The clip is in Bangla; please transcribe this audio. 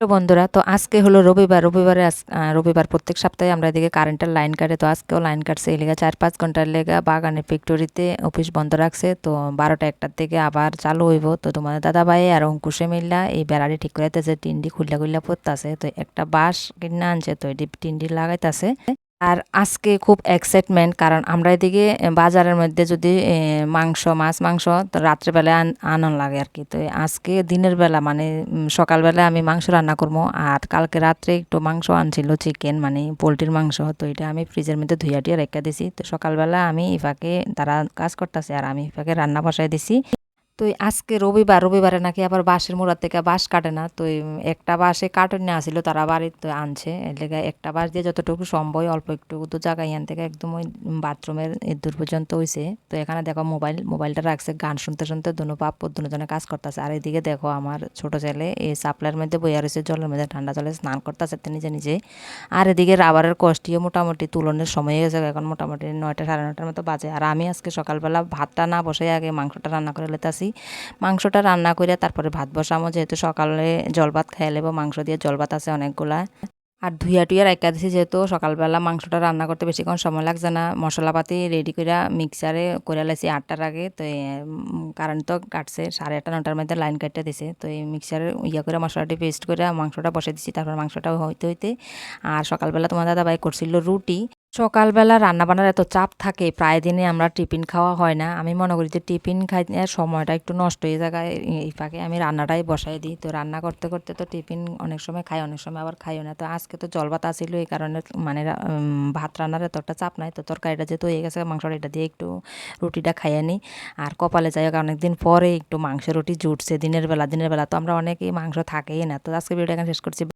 তো বন্ধুরা, তো আজকে হলো রবিবার। রবিবার প্রত্যেক সপ্তাহে আমরা এদিকে কারেন্টের লাইন কাটে। তো আজকেও লাইন কাটছে। এই লেগা ৪-৫ ঘন্টার লেগা বাগানের ফ্যাক্টরিতে অফিস বন্ধ রাখছে। তো ১২টা-১টার থেকে আবার চালু হইব। তো তোমাদের দাদাভাই আর অঙ্কুশে মিল্লা এই বেড়াটি ঠিক করাইতেছে। টিনটি খুললা পড়তাছে। তো একটা বাঁশ কিনে আনছে, তো এটি টিনটি লাগাইতাছে। আর আজকে খুব এক্সাইটমেন্ট, কারণ আমরা এদিকে বাজারের মধ্যে যদি মাছ মাংস তো রাত্রেবেলায় আনন লাগে আর কি। তো আজকে দিনের বেলা মানে সকালবেলা আমি মাংস রান্না করবো, আর কালকে রাত্রে একটু মাংস আনছিল, চিকেন মানে পোলট্রির মাংস। তো এটা আমি ফ্রিজের মধ্যে ধুইয়া টিয়া রেখে দিছি। তো সকালবেলা আমি ইফাকে তারা কাজ করতেছে আর আমি ইফাকে রান্না বসাই দিছি। তো আজকে রবিবারে নাকি আবার বাঁশের মুড়ার থেকে বাঁশ কাটে না। তো একটা বাঁশে কাটন নিয়ে আসিল, তারা বাড়িতে আনছে। এর লেগে একটা বাঁশ দিয়ে যতটুকু সম্ভব অল্প একটু তো জায়গা এখান থেকে একদম ওই বাথরুমের দূর পর্যন্ত হইছে। তো এখানে দেখো মোবাইলটা রাখছে, গান শুনতে শুনতে দুজনে কাজ করতেছে। আর এদিকে দেখো আমার ছোট ছেলে এই সাপ্লাইয়ের মধ্যে বইয়া রয়েছে, জলের মধ্যে ঠান্ডা জলে স্নান করতেছে নিজে নিজে। আর এদিকে রাবারের কষ্টিও মোটামুটি তুলনের সময় হয়ে গেছে, এখন মোটামুটি 9টা সাড়ে 9টার মতো বাজে। আর আমি আজকে সকালবেলা ভাতটা না বসে আগে মাংসটা রান্না করে লেতাছি। মাংসটা রান্না করে তারপরে ভাত বসামো, যেহেতু সকালে জল ভাত খাইয়ে নেবো। মাংস দিয়ে জল ভাত আছে অনেকগুলা। আর ধুইয়া টুইয়া রাখা দিছি, যেহেতু সকালবেলা মাংসটা রান্না করতে বেশিক্ষণ সময় লাগছে না। মশলাপাতি রেডি করে মিক্সারে করে লাইছি 8টার আগে। তো কারেন্ট তো কাটছে 8:30-9টার মধ্যে লাইন কাটতে দিছে। তো এই মিক্সারে ইয়া করে মশলাটি পেস্ট করে মাংসটা বসে দিছি। তারপর মাংসটা হইতে হইতে আর সকালবেলা তোমার দাদাভাই করছিল রুটি। সকালবেলা রান্নাবান্নার এত চাপ থাকে, প্রায় দিনে আমরা টিফিন খাওয়া হয় না। আমি মনে করি যে টিফিন খাইতে সময়টা একটু নষ্ট হয়ে যায়, এই ফাঁকে আমি রান্নাটাই বসাই দিই। তো রান্না করতে করতে তো টিফিন অনেক সময় খাই, অনেক সময় আবার খাইও না। তো আজকে তো জল ভাত আসিল, এই কারণে মানে ভাত রান্নার এত একটা চাপ নাই। তো তরকারিটা যেহেতু হয়ে গেছে, মাংসটা এটা দিয়ে একটু রুটিটা খাইয়ে নিই। আর কপালে যাই হোক অনেকদিন পরে একটু মাংস রুটি জুটছে দিনের বেলা। তো আমরা অনেকেই মাংস থাকেই না। তো আজকে ভিডিওটা এখানে শেষ করছি।